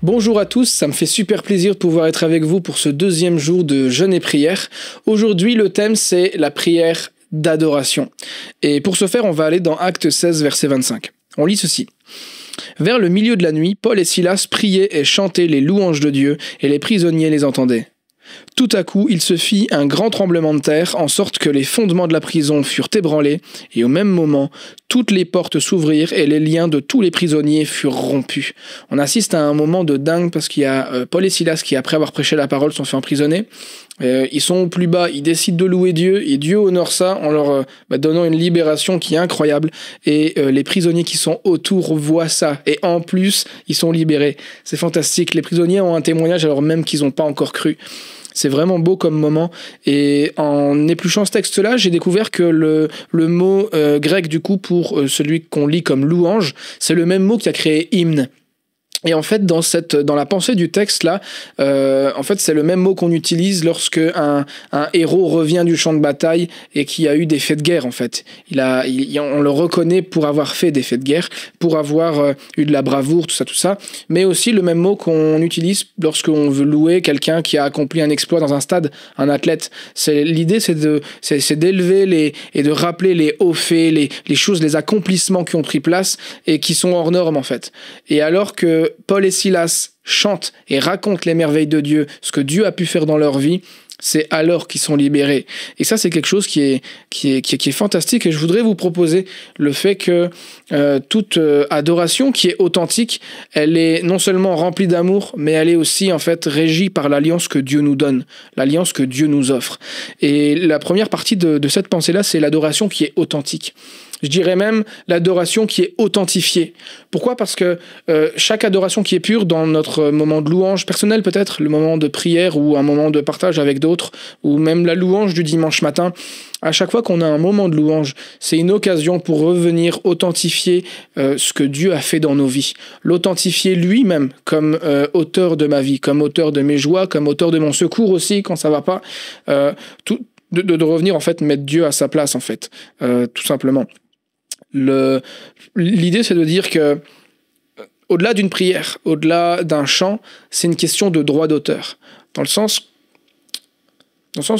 Bonjour à tous, ça me fait super plaisir de pouvoir être avec vous pour ce deuxième jour de jeûne et prière. Aujourd'hui, le thème, c'est la prière d'adoration. Et pour ce faire, on va aller dans Actes 16, verset 25. On lit ceci. Vers le milieu de la nuit, Paul et Silas priaient et chantaient les louanges de Dieu, et les prisonniers les entendaient. Tout à coup, il se fit un grand tremblement de terre, en sorte que les fondements de la prison furent ébranlés, et au même moment, toutes les portes s'ouvrirent et les liens de tous les prisonniers furent rompus. On assiste à un moment de dingue parce qu'il y a Paul et Silas qui, après avoir prêché la parole, sont fait emprisonner. Ils sont au plus bas, ils décident de louer Dieu, et Dieu honore ça en leur donnant une libération qui est incroyable, et les prisonniers qui sont autour voient ça, et en plus, ils sont libérés. C'est fantastique, les prisonniers ont un témoignage alors même qu'ils n'ont pas encore cru. C'est vraiment beau comme moment. Et en épluchant ce texte-là, j'ai découvert que le mot grec, du coup, pour celui qu'on lit comme louange, c'est le même mot qui a créé hymne. Et en fait, dans la pensée du texte là, en fait, c'est le même mot qu'on utilise lorsque un héros revient du champ de bataille et qui a eu des faits de guerre. En fait, on le reconnaît pour avoir fait des faits de guerre, pour avoir eu de la bravoure, tout ça. Mais aussi le même mot qu'on utilise lorsqu'on veut louer quelqu'un qui a accompli un exploit dans un stade, un athlète. L'idée, c'est d'élever et de rappeler les hauts faits, les choses, les accomplissements qui ont pris place et qui sont hors normes en fait. Et alors que Paul et Silas chantent et racontent les merveilles de Dieu, ce que Dieu a pu faire dans leur vie, c'est alors qu'ils sont libérés. Et ça, c'est quelque chose qui est fantastique. Et je voudrais vous proposer le fait que toute adoration qui est authentique, elle est non seulement remplie d'amour, mais elle est aussi en fait régie par l'alliance que Dieu nous donne, l'alliance que Dieu nous offre. Et la première partie de cette pensée-là, c'est l'adoration qui est authentique. Je dirais même l'adoration qui est authentifiée. Pourquoi ? Parce que chaque adoration qui est pure, dans notre moment de louange personnelle peut-être, le moment de prière ou un moment de partage avec d'autres, ou même la louange du dimanche matin, à chaque fois qu'on a un moment de louange, c'est une occasion pour revenir authentifier ce que Dieu a fait dans nos vies. L'authentifier lui-même comme auteur de ma vie, comme auteur de mes joies, comme auteur de mon secours aussi quand ça va pas. De revenir en fait mettre Dieu à sa place en fait, tout simplement. L'idée, c'est de dire que au-delà d'une prière, au-delà d'un chant, c'est une question de droit d'auteur. Dans le sens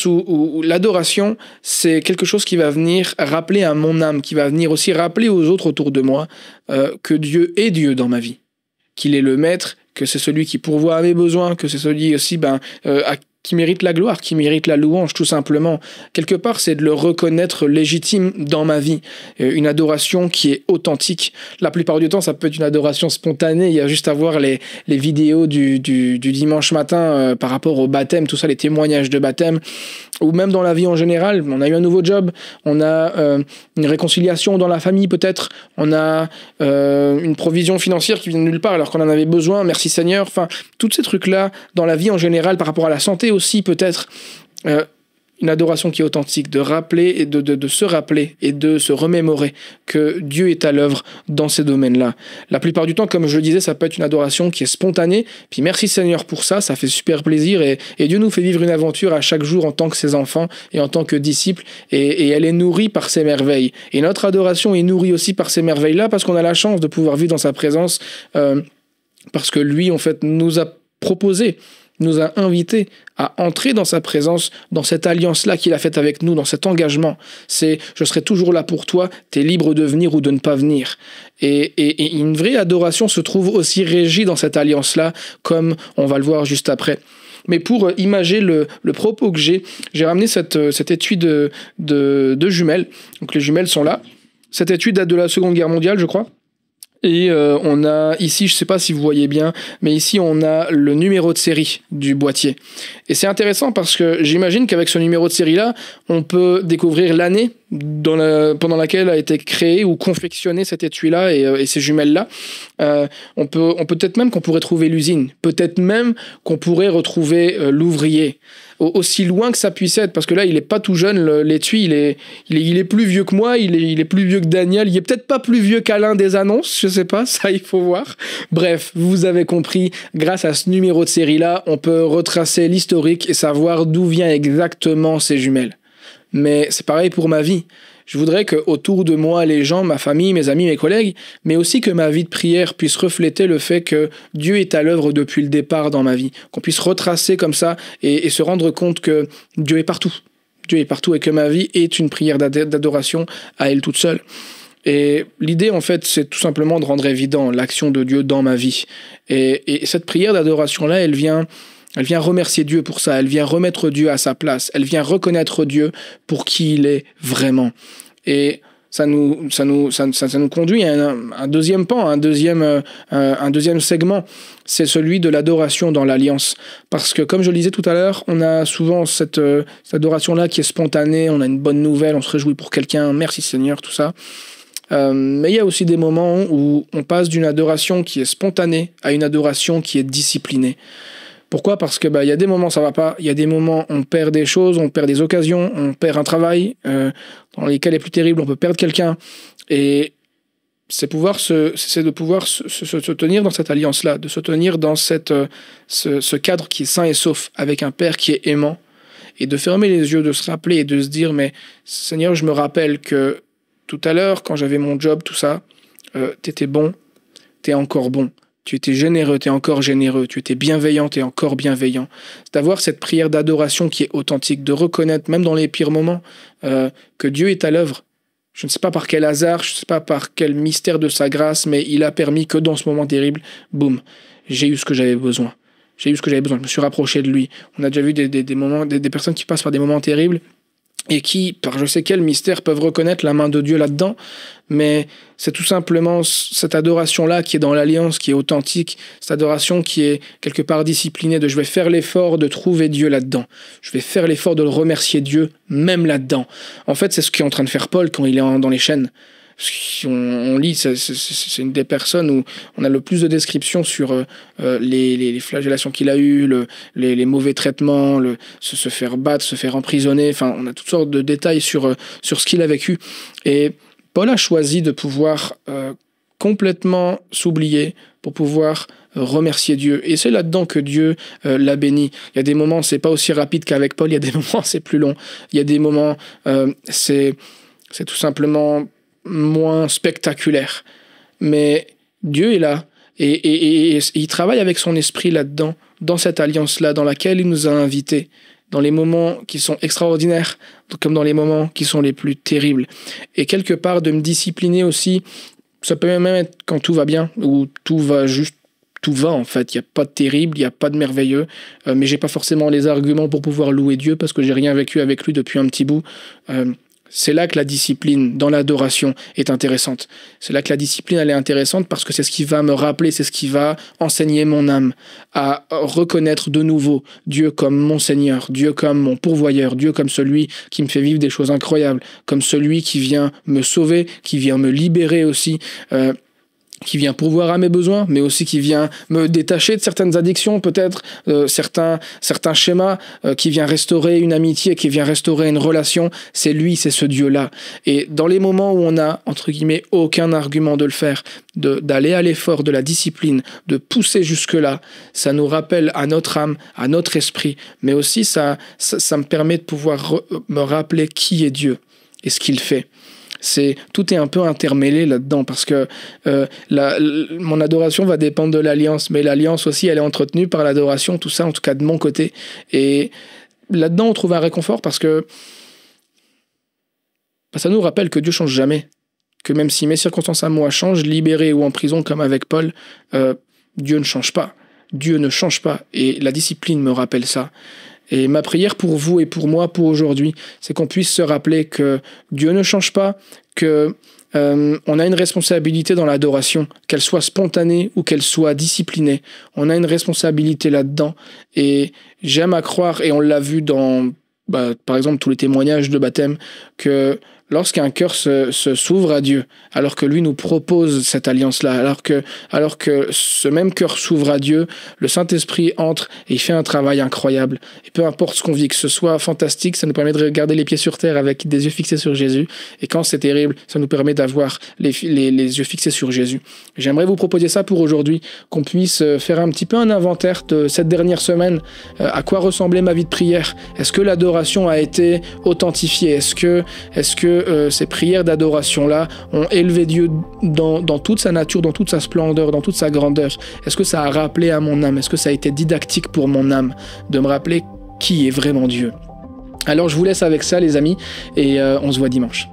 où l'adoration, c'est quelque chose qui va venir rappeler à mon âme, qui va venir aussi rappeler aux autres autour de moi que Dieu est Dieu dans ma vie, qu'il est le maître, que c'est celui qui pourvoit à mes besoins, que c'est celui aussi qui mérite la gloire, qui mérite la louange, tout simplement. Quelque part, c'est de le reconnaître légitime dans ma vie. Une adoration qui est authentique. La plupart du temps, ça peut être une adoration spontanée. Il y a juste à voir les vidéos du dimanche matin par rapport au baptême, tout ça, les témoignages de baptême. Ou même dans la vie en général. On a eu un nouveau job, on a une réconciliation dans la famille peut-être, on a une provision financière qui vient de nulle part alors qu'on en avait besoin, merci Seigneur. Enfin, tous ces trucs-là, dans la vie en général, par rapport à la santé aussi peut-être, une adoration qui est authentique, de rappeler et de se rappeler et de se remémorer que Dieu est à l'œuvre dans ces domaines-là. La plupart du temps, comme je le disais, ça peut être une adoration qui est spontanée, puis merci Seigneur pour ça, ça fait super plaisir et Dieu nous fait vivre une aventure à chaque jour en tant que ses enfants et en tant que disciples et elle est nourrie par ses merveilles. Et notre adoration est nourrie aussi par ces merveilles-là parce qu'on a la chance de pouvoir vivre dans sa présence parce que lui, en fait, nous a proposé, nous a invités à entrer dans sa présence, dans cette alliance-là qu'il a faite avec nous, dans cet engagement. C'est « je serai toujours là pour toi, t'es libre de venir ou de ne pas venir ». Et une vraie adoration se trouve aussi régie dans cette alliance-là, comme on va le voir juste après. Mais pour imager le propos que j'ai ramené cette étui de jumelles. Donc les jumelles sont là. Cette étui date de la Seconde Guerre mondiale, je crois. Et on a ici, je ne sais pas si vous voyez bien, mais ici on a le numéro de série du boîtier. Et c'est intéressant parce que j'imagine qu'avec ce numéro de série-là, on peut découvrir l'année pendant laquelle a été créée ou confectionnée cette étui-là et ces jumelles-là. On peut peut-être même qu'on pourrait trouver l'usine. Peut-être même qu'on pourrait retrouver l'ouvrier. Aussi loin que ça puisse être, parce que là, il est pas tout jeune, l'étui, il est plus vieux que moi, il est plus vieux que Daniel, il est peut-être pas plus vieux qu'Alain des Annonces, je sais pas, ça il faut voir. Bref, vous avez compris, grâce à ce numéro de série-là, on peut retracer l'historique et savoir d'où vient exactement ces jumelles. Mais c'est pareil pour ma vie. Je voudrais que autour de moi, les gens, ma famille, mes amis, mes collègues, mais aussi que ma vie de prière puisse refléter le fait que Dieu est à l'œuvre depuis le départ dans ma vie. Qu'on puisse retracer comme ça et se rendre compte que Dieu est partout. Dieu est partout et que ma vie est une prière d'adoration à elle toute seule. Et l'idée, en fait, c'est tout simplement de rendre évident l'action de Dieu dans ma vie. Et cette prière d'adoration-là, elle vient remercier Dieu pour ça, elle vient remettre Dieu à sa place, elle vient reconnaître Dieu pour qui il est vraiment. Et ça nous conduit à un deuxième pan, un deuxième segment, c'est celui de l'adoration dans l'alliance. Parce que, comme je le disais tout à l'heure, on a souvent cette adoration-là qui est spontanée, on a une bonne nouvelle, on se réjouit pour quelqu'un, merci Seigneur, tout ça. Mais il y a aussi des moments où on passe d'une adoration qui est spontanée à une adoration qui est disciplinée. Pourquoi ? Parce que y a des moments ça va pas, il y a des moments on perd des choses, on perd des occasions, on perd un travail, dans les cas les plus terribles on peut perdre quelqu'un. Et c'est de pouvoir se tenir dans cette alliance-là, de se tenir dans ce cadre qui est sain et sauf, avec un Père qui est aimant, et de fermer les yeux, de se rappeler et de se dire, mais Seigneur, je me rappelle que tout à l'heure, quand j'avais mon job, tout ça, t'étais bon, t'es encore bon. Tu étais généreux, t'es encore généreux. Tu étais bienveillant, t'es encore bienveillant. C'est d'avoir cette prière d'adoration qui est authentique, de reconnaître, même dans les pires moments, que Dieu est à l'œuvre. Je ne sais pas par quel hasard, je ne sais pas par quel mystère de sa grâce, mais il a permis que dans ce moment terrible, boum, j'ai eu ce que j'avais besoin. J'ai eu ce que j'avais besoin, je me suis rapproché de lui. On a déjà vu des personnes qui passent par des moments terribles, et qui, par je sais quel mystère, peuvent reconnaître la main de Dieu là-dedans, mais c'est tout simplement cette adoration-là qui est dans l'alliance, qui est authentique, cette adoration qui est quelque part disciplinée, de je vais faire l'effort de trouver Dieu là-dedans, je vais faire l'effort de le remercier Dieu même là-dedans. En fait, c'est ce qu'est en train de faire Paul quand il est dans les chaînes. On lit, c'est une des personnes où on a le plus de descriptions sur les flagellations qu'il a eues, les mauvais traitements, se faire battre, se faire emprisonner. Enfin, on a toutes sortes de détails sur ce qu'il a vécu. Et Paul a choisi de pouvoir complètement s'oublier pour pouvoir remercier Dieu. Et c'est là-dedans que Dieu l'a béni. Il y a des moments, c'est pas aussi rapide qu'avec Paul. Il y a des moments, c'est plus long. Il y a des moments, c'est tout simplement moins spectaculaire. Mais Dieu est là et il travaille avec son esprit là-dedans, dans cette alliance-là, dans laquelle il nous a invités, dans les moments qui sont extraordinaires, comme dans les moments qui sont les plus terribles. Et quelque part, de me discipliner aussi, ça peut même être quand tout va bien, ou tout va en fait, il n'y a pas de terrible, il n'y a pas de merveilleux, mais j'ai pas forcément les arguments pour pouvoir louer Dieu parce que j'ai rien vécu avec lui depuis un petit bout. C'est là que la discipline dans l'adoration est intéressante. C'est là que la discipline elle est intéressante parce que c'est ce qui va me rappeler, c'est ce qui va enseigner mon âme à reconnaître de nouveau Dieu comme mon Seigneur, Dieu comme mon pourvoyeur, Dieu comme celui qui me fait vivre des choses incroyables, comme celui qui vient me sauver, qui vient me libérer aussi, qui vient pourvoir à mes besoins, mais aussi qui vient me détacher de certaines addictions, peut-être certains schémas, qui vient restaurer une amitié, qui vient restaurer une relation. C'est lui, c'est ce Dieu-là. Et dans les moments où on a, entre guillemets, aucun argument de le faire, d'aller à l'effort de la discipline, de pousser jusque-là, ça nous rappelle à notre âme, à notre esprit, mais aussi ça me permet de pouvoir me rappeler qui est Dieu et ce qu'il fait. Tout est un peu intermêlé là-dedans parce que mon adoration va dépendre de l'alliance, mais l'alliance aussi elle est entretenue par l'adoration, tout ça en tout cas de mon côté. Et là-dedans on trouve un réconfort parce que ça nous rappelle que Dieu change jamais, que même si mes circonstances à moi changent, libéré ou en prison comme avec Paul, Dieu ne change pas. Dieu ne change pas et la discipline me rappelle ça. Et ma prière pour vous et pour moi, pour aujourd'hui, c'est qu'on puisse se rappeler que Dieu ne change pas, que on a une responsabilité dans l'adoration, qu'elle soit spontanée ou qu'elle soit disciplinée. On a une responsabilité là-dedans. Et j'aime à croire, et on l'a vu dans, par exemple, tous les témoignages de baptême, que lorsqu'un cœur s'ouvre à Dieu, alors que lui nous propose cette alliance-là, alors que ce même cœur s'ouvre à Dieu, le Saint-Esprit entre et il fait un travail incroyable. Et peu importe ce qu'on vit, que ce soit fantastique, ça nous permet de garder les pieds sur terre avec des yeux fixés sur Jésus. Et quand c'est terrible, ça nous permet d'avoir les yeux fixés sur Jésus. J'aimerais vous proposer ça pour aujourd'hui, qu'on puisse faire un petit peu un inventaire de cette dernière semaine. À quoi ressemblait ma vie de prière ? Est-ce que l'adoration a été authentifiée ? Est-ce que ces prières d'adoration-là ont élevé Dieu dans toute sa nature, dans toute sa splendeur, dans toute sa grandeur? Est-ce que ça a rappelé à mon âme? Est-ce que ça a été didactique pour mon âme de me rappeler qui est vraiment Dieu? Alors je vous laisse avec ça les amis, et on se voit dimanche.